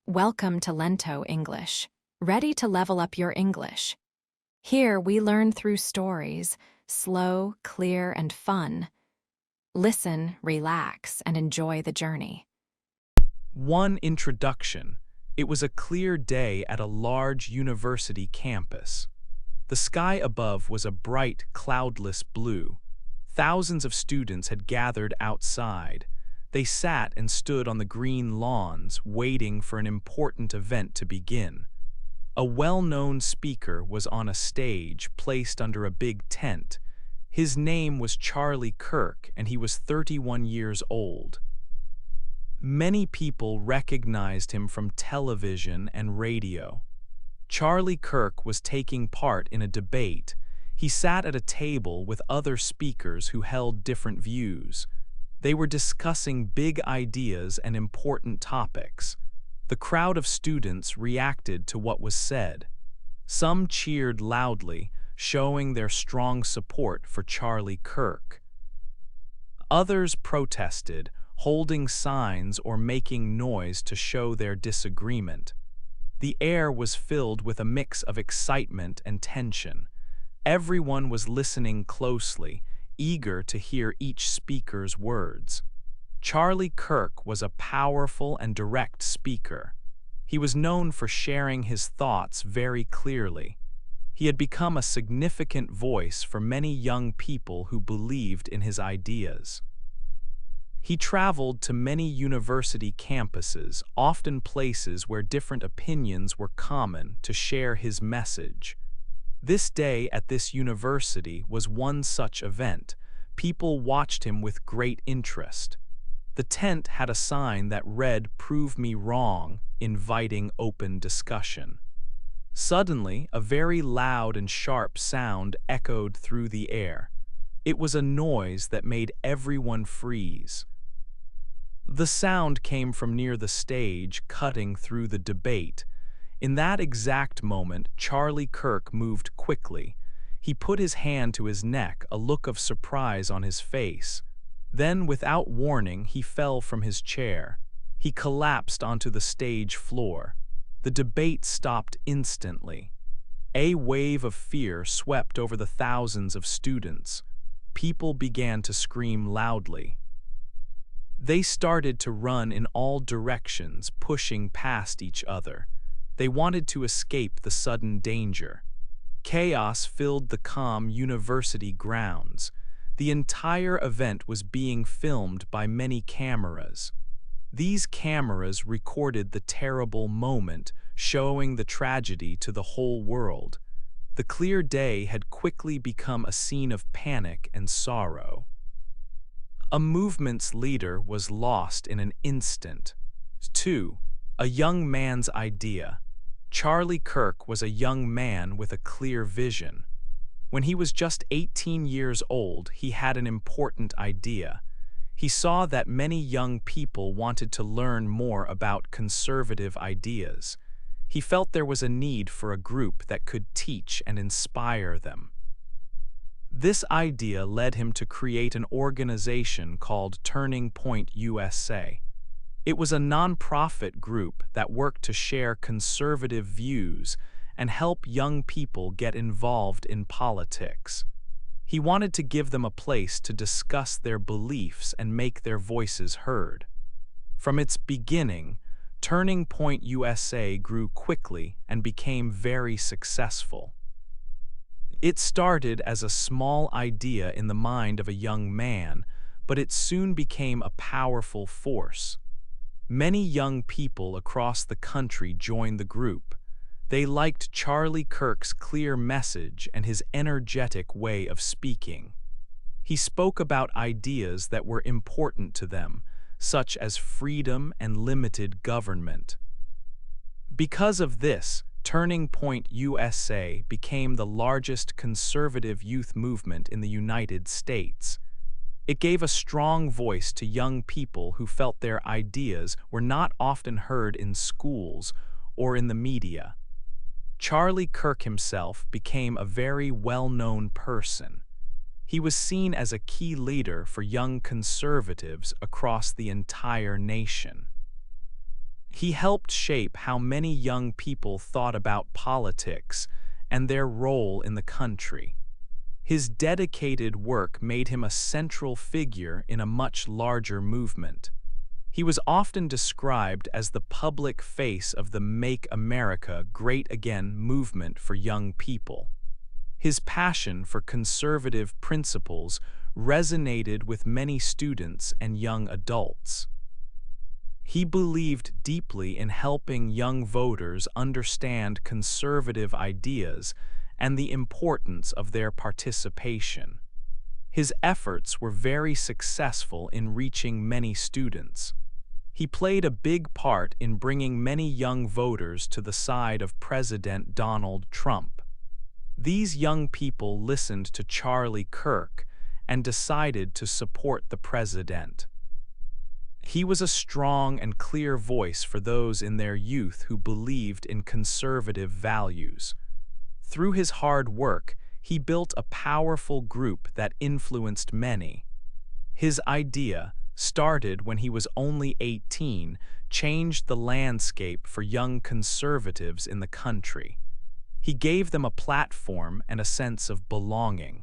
Welcome to Lento English. Ready to level up your English? Here we learn through stories, slow, clear, and fun. Listen, relax, and enjoy the journey. One introduction. It was a clear day at a large university campus. The sky above was a bright, cloudless blue. Thousands of students had gathered outside. They sat and stood on the green lawns, waiting for an important event to begin. A well-known speaker was on a stage placed under a big tent. His name was Charlie Kirk, and he was 31 years old. Many people recognized him from television and radio. Charlie Kirk was taking part in a debate. He sat at a table with other speakers who held different views. They were discussing big ideas and important topics. The crowd of students reacted to what was said. Some cheered loudly, showing their strong support for Charlie Kirk. Others protested, holding signs or making noise to show their disagreement. The air was filled with a mix of excitement and tension. Everyone was listening closely, eager to hear each speaker's words. Charlie Kirk was a powerful and direct speaker. He was known for sharing his thoughts very clearly. He had become a significant voice for many young people who believed in his ideas. He traveled to many university campuses, often places where different opinions were common, to share his message. This day at this university was one such event. People watched him with great interest. The tent had a sign that read, "Prove me wrong," inviting open discussion. Suddenly, a very loud and sharp sound echoed through the air. It was a noise that made everyone freeze. The sound came from near the stage, cutting through the debate. In that exact moment, Charlie Kirk moved quickly. He put his hand to his neck, a look of surprise on his face. Then, without warning, he fell from his chair. He collapsed onto the stage floor. The debate stopped instantly. A wave of fear swept over the thousands of students. People began to scream loudly. They started to run in all directions, pushing past each other. They wanted to escape the sudden danger. Chaos filled the calm university grounds. The entire event was being filmed by many cameras. These cameras recorded the terrible moment, showing the tragedy to the whole world. The clear day had quickly become a scene of panic and sorrow. A movement's leader was lost in an instant. 2. A young man's idea. Charlie Kirk was a young man with a clear vision. When he was just 18 years old, he had an important idea. He saw that many young people wanted to learn more about conservative ideas. He felt there was a need for a group that could teach and inspire them. This idea led him to create an organization called Turning Point USA. It was a nonprofit group that worked to share conservative views and help young people get involved in politics. He wanted to give them a place to discuss their beliefs and make their voices heard. From its beginning, Turning Point USA grew quickly and became very successful. It started as a small idea in the mind of a young man, but it soon became a powerful force. Many young people across the country joined the group. They liked Charlie Kirk's clear message and his energetic way of speaking. He spoke about ideas that were important to them, such as freedom and limited government. Because of this, Turning Point USA became the largest conservative youth movement in the United States. It gave a strong voice to young people who felt their ideas were not often heard in schools or in the media. Charlie Kirk himself became a very well-known person. He was seen as a key leader for young conservatives across the entire nation. He helped shape how many young people thought about politics and their role in the country. His dedicated work made him a central figure in a much larger movement. He was often described as the public face of the Make America Great Again movement for young people. His passion for conservative principles resonated with many students and young adults. He believed deeply in helping young voters understand conservative ideas and the importance of their participation. His efforts were very successful in reaching many students. He played a big part in bringing many young voters to the side of President Donald Trump. These young people listened to Charlie Kirk and decided to support the president. He was a strong and clear voice for those in their youth who believed in conservative values. Through his hard work, he built a powerful group that influenced many. His idea, started when he was only 18, changed the landscape for young conservatives in the country. He gave them a platform and a sense of belonging.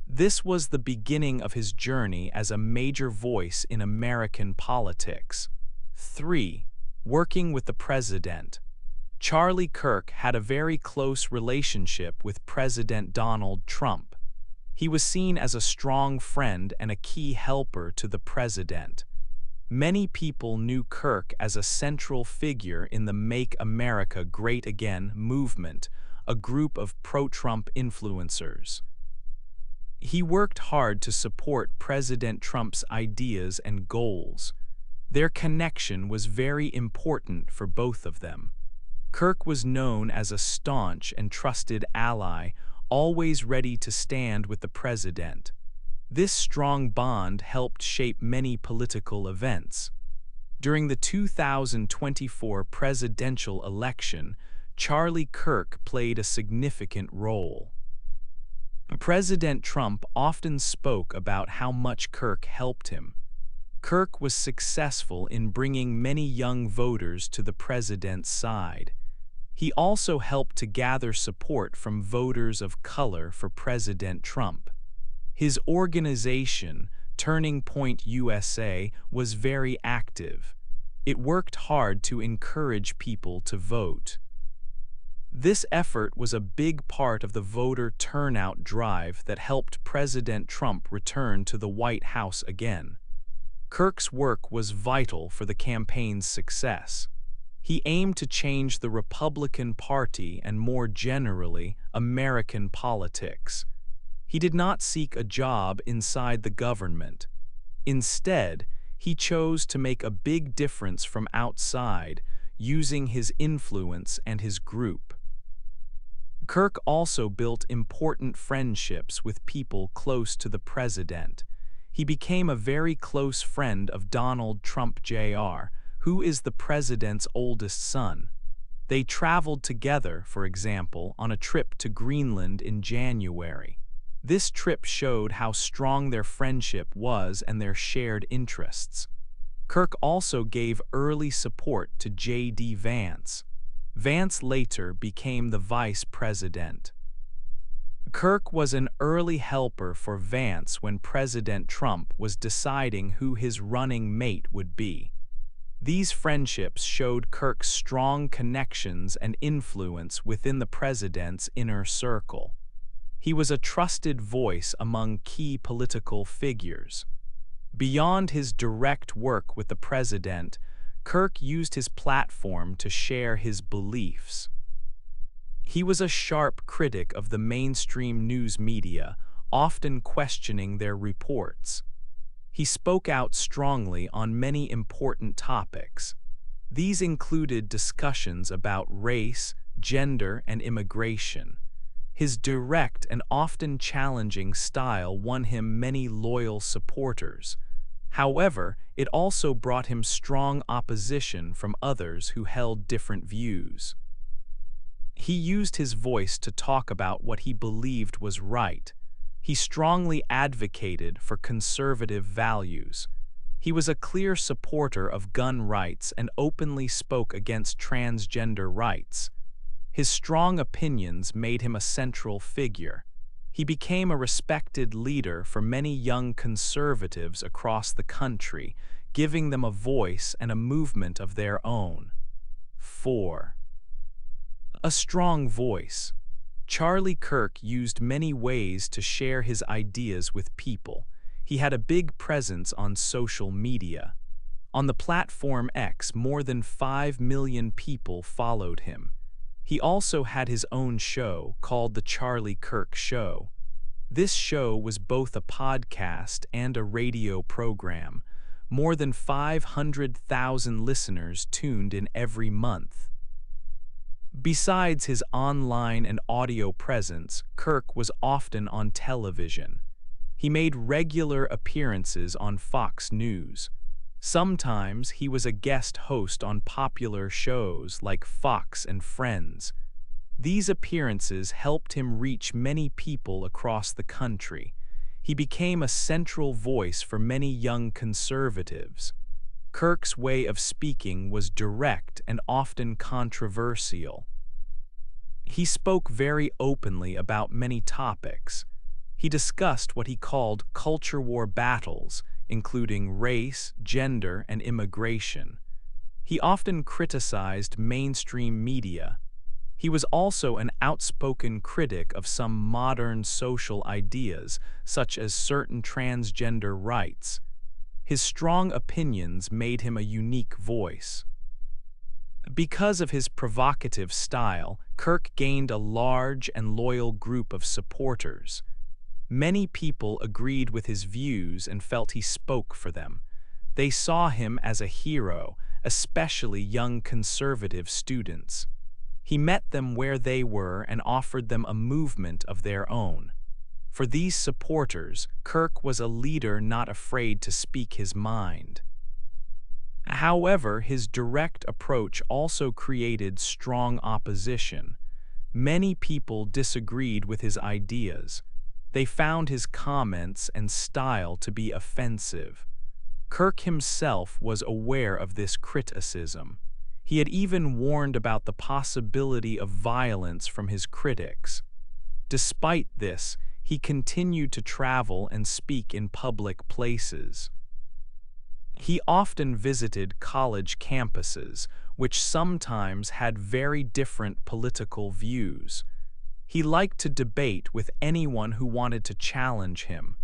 This was the beginning of his journey as a major voice in American politics. 3. Working with the president. Charlie Kirk had a very close relationship with President Donald Trump. He was seen as a strong friend and a key helper to the president. Many people knew Kirk as a central figure in the Make America Great Again movement, a group of pro-Trump influencers. He worked hard to support President Trump's ideas and goals. Their connection was very important for both of them. Kirk was known as a staunch and trusted ally, always ready to stand with the president. This strong bond helped shape many political events. During the 2024 presidential election, Charlie Kirk played a significant role. President Trump often spoke about how much Kirk helped him. Kirk was successful in bringing many young voters to the president's side. He also helped to gather support from voters of color for President Trump. His organization, Turning Point USA, was very active. It worked hard to encourage people to vote. This effort was a big part of the voter turnout drive that helped President Trump return to the White House again. Kirk's work was vital for the campaign's success. He aimed to change the Republican Party and, more generally, American politics. He did not seek a job inside the government. Instead, he chose to make a big difference from outside, using his influence and his group. Kirk also built important friendships with people close to the president. He became a very close friend of Donald Trump Jr., who is the president's oldest son. They traveled together, for example, on a trip to Greenland in January. This trip showed how strong their friendship was and their shared interests. Kirk also gave early support to J.D. Vance. Vance later became the vice president. Kirk was an early helper for Vance when President Trump was deciding who his running mate would be. These friendships showed Kirk's strong connections and influence within the president's inner circle. He was a trusted voice among key political figures. Beyond his direct work with the president, Kirk used his platform to share his beliefs. He was a sharp critic of the mainstream news media, often questioning their reports. He spoke out strongly on many important topics. These included discussions about race, gender, and immigration. His direct and often challenging style won him many loyal supporters. However, it also brought him strong opposition from others who held different views. He used his voice to talk about what he believed was right. He strongly advocated for conservative values. He was a clear supporter of gun rights and openly spoke against transgender rights. His strong opinions made him a central figure. He became a respected leader for many young conservatives across the country, giving them a voice and a movement of their own. 4. A strong voice. Charlie Kirk used many ways to share his ideas with people. He had a big presence on social media. On the platform X, more than 5 million people followed him. He also had his own show called The Charlie Kirk Show. This show was both a podcast and a radio program. More than 500,000 listeners tuned in every month. Besides his online and audio presence, Kirk was often on television. He made regular appearances on Fox News. Sometimes he was a guest host on popular shows like Fox and Friends. These appearances helped him reach many people across the country. He became a central voice for many young conservatives. Kirk's way of speaking was direct and often controversial. He spoke very openly about many topics. He discussed what he called culture war battles, including race, gender, and immigration. He often criticized mainstream media. He was also an outspoken critic of some modern social ideas, such as certain transgender rights. His strong opinions made him a unique voice. Because of his provocative style, Kirk gained a large and loyal group of supporters. Many people agreed with his views and felt he spoke for them. They saw him as a hero, especially young conservative students. He met them where they were and offered them a movement of their own. For these supporters, Kirk was a leader not afraid to speak his mind. However, his direct approach also created strong opposition. Many people disagreed with his ideas. They found his comments and style to be offensive. Kirk himself was aware of this criticism. He had even warned about the possibility of violence from his critics. Despite this, he continued to travel and speak in public places. He often visited college campuses, which sometimes had very different political views. He liked to debate with anyone who wanted to challenge him.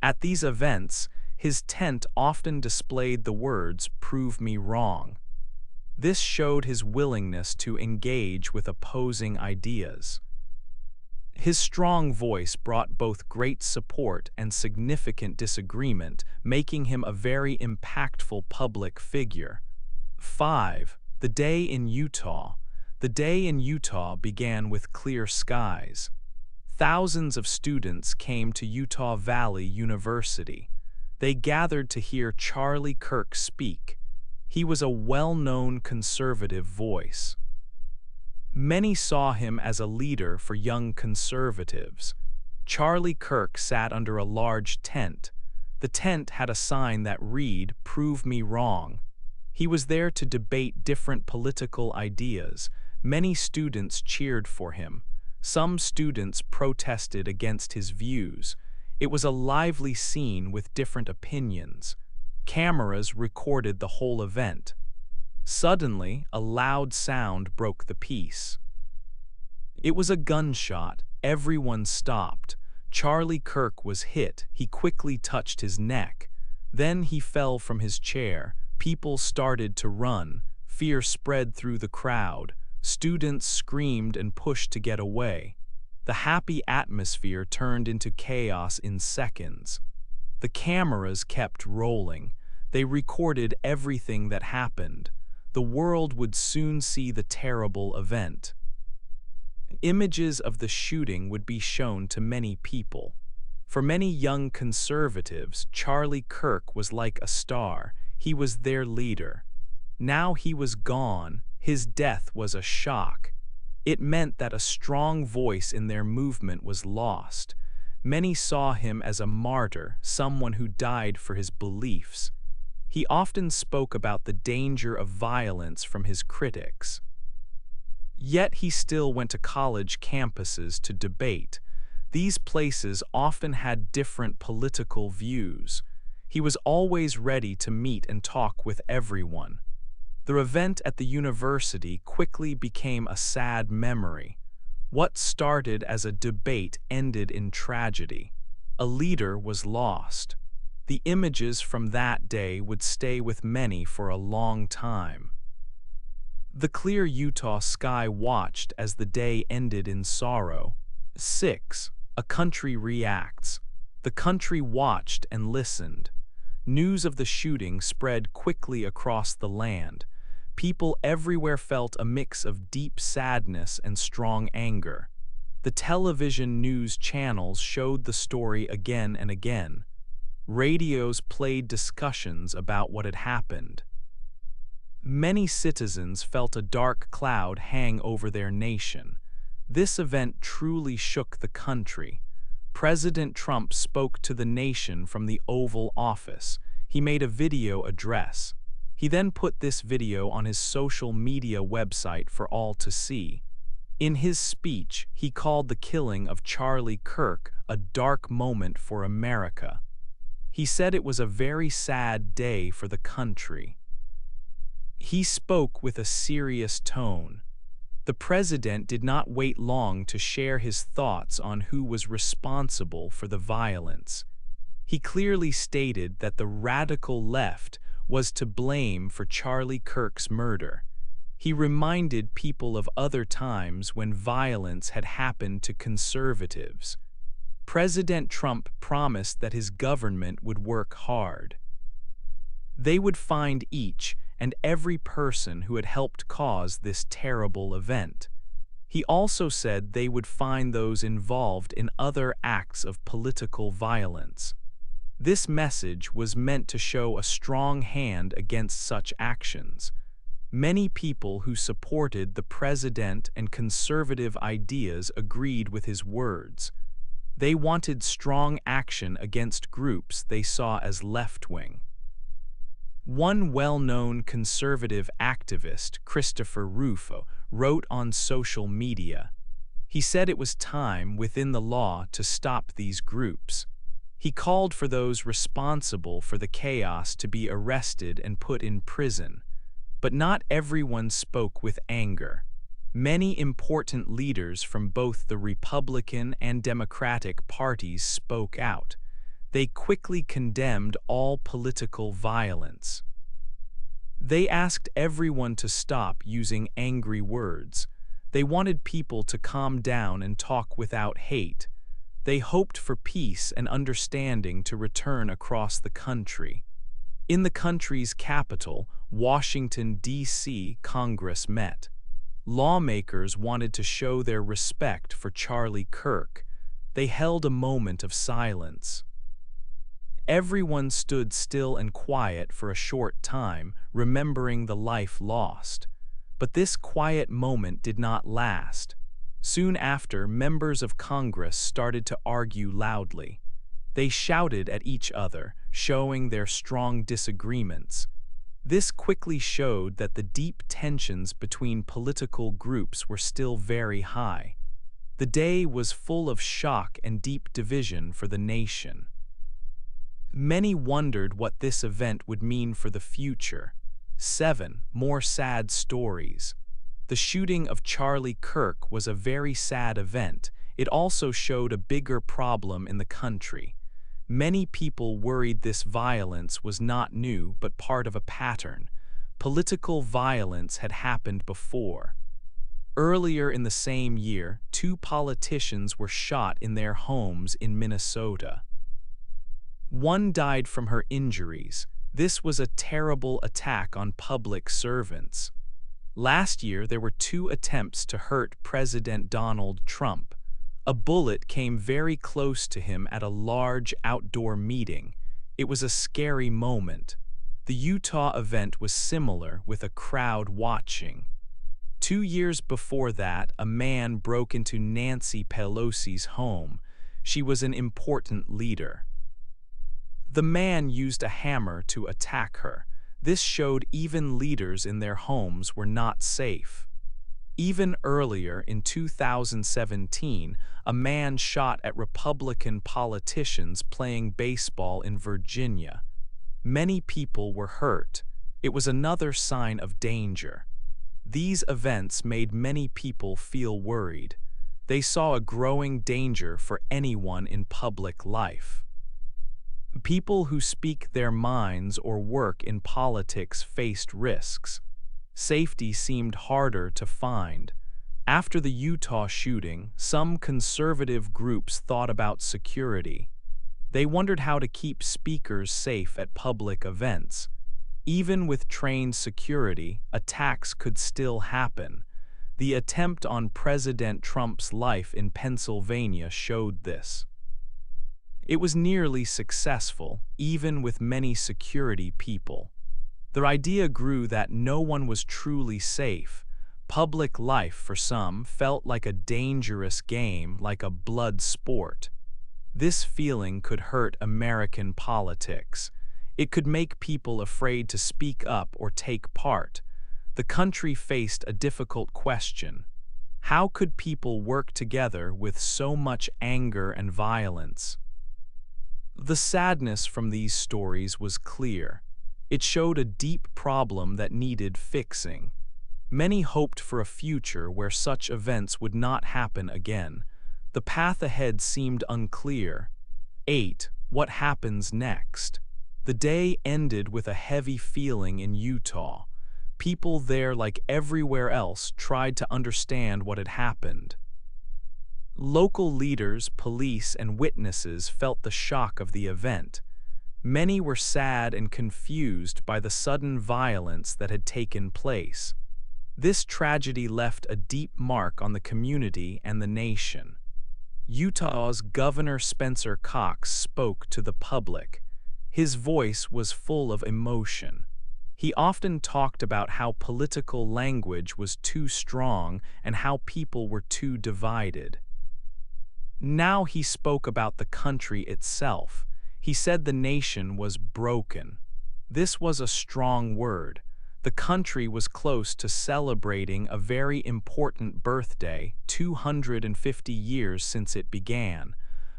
At these events, his tent often displayed the words, "Prove me wrong." This showed his willingness to engage with opposing ideas. His strong voice brought both great support and significant disagreement, making him a very impactful public figure. 5. The Day in Utah. The day in Utah began with clear skies. Thousands of students came to Utah Valley University. They gathered to hear Charlie Kirk speak. He was a well-known conservative voice. Many saw him as a leader for young conservatives. Charlie Kirk sat under a large tent. The tent had a sign that read, "Prove me wrong." He was there to debate different political ideas. Many students cheered for him. Some students protested against his views. It was a lively scene with different opinions. Cameras recorded the whole event. Suddenly, a loud sound broke the peace. It was a gunshot. Everyone stopped. Charlie Kirk was hit. He quickly touched his neck. Then he fell from his chair. People started to run. Fear spread through the crowd. Students screamed and pushed to get away. The happy atmosphere turned into chaos in seconds. The cameras kept rolling. They recorded everything that happened. The world would soon see the terrible event. Images of the shooting would be shown to many people. For many young conservatives, Charlie Kirk was like a star. He was their leader. Now he was gone. His death was a shock. It meant that a strong voice in their movement was lost. Many saw him as a martyr, someone who died for his beliefs. He often spoke about the danger of violence from his critics. Yet he still went to college campuses to debate. These places often had different political views. He was always ready to meet and talk with everyone. The event at the university quickly became a sad memory. What started as a debate ended in tragedy. A leader was lost. The images from that day would stay with many for a long time. The clear Utah sky watched as the day ended in sorrow. 6. A country reacts. The country watched and listened. News of the shooting spread quickly across the land. People everywhere felt a mix of deep sadness and strong anger. The television news channels showed the story again and again. Radios played discussions about what had happened. Many citizens felt a dark cloud hang over their nation. This event truly shook the country. President Trump spoke to the nation from the Oval Office. He made a video address. He then put this video on his social media website for all to see. In his speech, he called the killing of Charlie Kirk a dark moment for America. He said it was a very sad day for the country. He spoke with a serious tone. The president did not wait long to share his thoughts on who was responsible for the violence. He clearly stated that the radical left was to blame for Charlie Kirk's murder. He reminded people of other times when violence had happened to conservatives. President Trump promised that his government would work hard. They would find each and every person who had helped cause this terrible event. He also said they would find those involved in other acts of political violence. This message was meant to show a strong hand against such actions. Many people who supported the president and conservative ideas agreed with his words. They wanted strong action against groups they saw as left-wing. One well-known conservative activist, Christopher Rufo, wrote on social media. He said it was time within the law to stop these groups. He called for those responsible for the chaos to be arrested and put in prison. But not everyone spoke with anger. Many important leaders from both the Republican and Democratic parties spoke out. They quickly condemned all political violence. They asked everyone to stop using angry words. They wanted people to calm down and talk without hate. They hoped for peace and understanding to return across the country. In the country's capital, Washington, D.C., Congress met. Lawmakers wanted to show their respect for Charlie Kirk. They held a moment of silence. Everyone stood still and quiet for a short time, remembering the life lost. But this quiet moment did not last. Soon after, members of Congress started to argue loudly. They shouted at each other, showing their strong disagreements. This quickly showed that the deep tensions between political groups were still very high. The day was full of shock and deep division for the nation. Many wondered what this event would mean for the future. 7. More sad stories. The shooting of Charlie Kirk was a very sad event. It also showed a bigger problem in the country. Many people worried this violence was not new but part of a pattern. Political violence had happened before. Earlier in the same year, 2 politicians were shot in their homes in Minnesota. One died from her injuries. This was a terrible attack on public servants. Last year, there were 2 attempts to hurt President Donald Trump. A bullet came very close to him at a large outdoor meeting. It was a scary moment. The Utah event was similar, with a crowd watching. 2 years before that, a man broke into Nancy Pelosi's home. She was an important leader. The man used a hammer to attack her. This showed even leaders in their homes were not safe. Even earlier, in 2017, a man shot at Republican politicians playing baseball in Virginia. Many people were hurt. It was another sign of danger. These events made many people feel worried. They saw a growing danger for anyone in public life. People who speak their minds or work in politics faced risks. Safety seemed harder to find. After the Utah shooting, some conservative groups thought about security. They wondered how to keep speakers safe at public events. Even with trained security, attacks could still happen. The attempt on President Trump's life in Pennsylvania showed this. It was nearly successful, even with many security people. The idea grew that no one was truly safe. Public life, for some, felt like a dangerous game, like a blood sport. This feeling could hurt American politics. It could make people afraid to speak up or take part. The country faced a difficult question. How could people work together with so much anger and violence? The sadness from these stories was clear. It showed a deep problem that needed fixing. Many hoped for a future where such events would not happen again. The path ahead seemed unclear. 8. What happens next? The day ended with a heavy feeling in Utah. People there, like everywhere else, tried to understand what had happened. Local leaders, police, and witnesses felt the shock of the event. Many were sad and confused by the sudden violence that had taken place. This tragedy left a deep mark on the community and the nation. Utah's Governor Spencer Cox spoke to the public. His voice was full of emotion. He often talked about how political language was too strong and how people were too divided. Now he spoke about the country itself. He said the nation was broken. This was a strong word. The country was close to celebrating a very important birthday, 250 years since it began.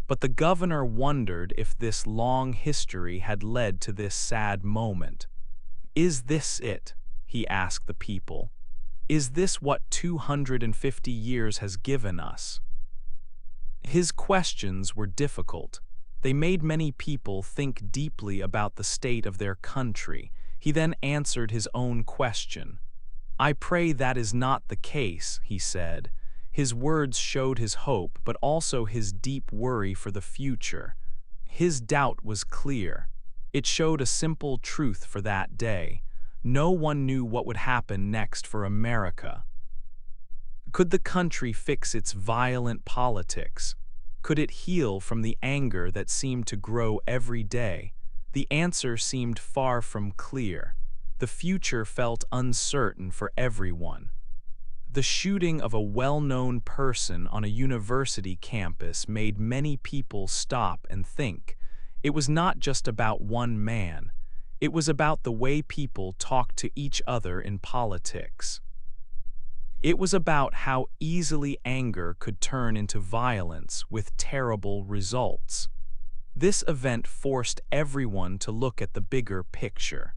But the governor wondered if this long history had led to this sad moment. Is this it? He asked the people. Is this what 250 years has given us? His questions were difficult. They made many people think deeply about the state of their country. He then answered his own question. I pray that is not the case, he said. His words showed his hope, but also his deep worry for the future. His doubt was clear. It showed a simple truth for that day. No one knew what would happen next for America. Could the country fix its violent politics? Could it heal from the anger that seemed to grow every day? The answer seemed far from clear. The future felt uncertain for everyone. The shooting of a well-known person on a university campus made many people stop and think. It was not just about one man. It was about the way people talked to each other in politics. It was about how easily anger could turn into violence with terrible results. This event forced everyone to look at the bigger picture.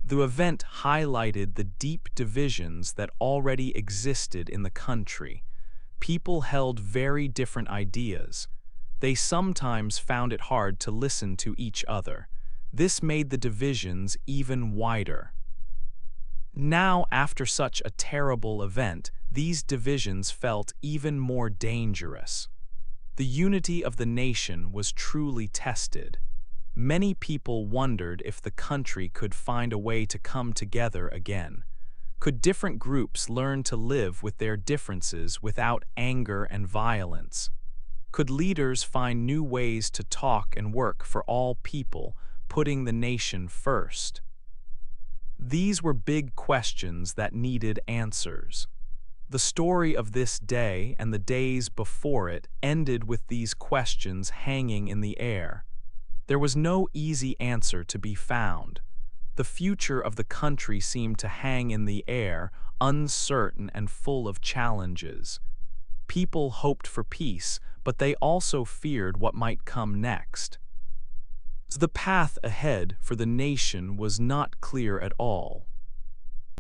The event highlighted the deep divisions that already existed in the country. People held very different ideas. They sometimes found it hard to listen to each other. This made the divisions even wider. Now, after such a terrible event, these divisions felt even more dangerous. The unity of the nation was truly tested. Many people wondered if the country could find a way to come together again. Could different groups learn to live with their differences without anger and violence? Could leaders find new ways to talk and work for all people, putting the nation first? These were big questions that needed answers. The story of this day and the days before it ended with these questions hanging in the air. There was no easy answer to be found. The future of the country seemed to hang in the air, uncertain and full of challenges. People hoped for peace, but they also feared what might come next. The path ahead for the nation was not clear at all.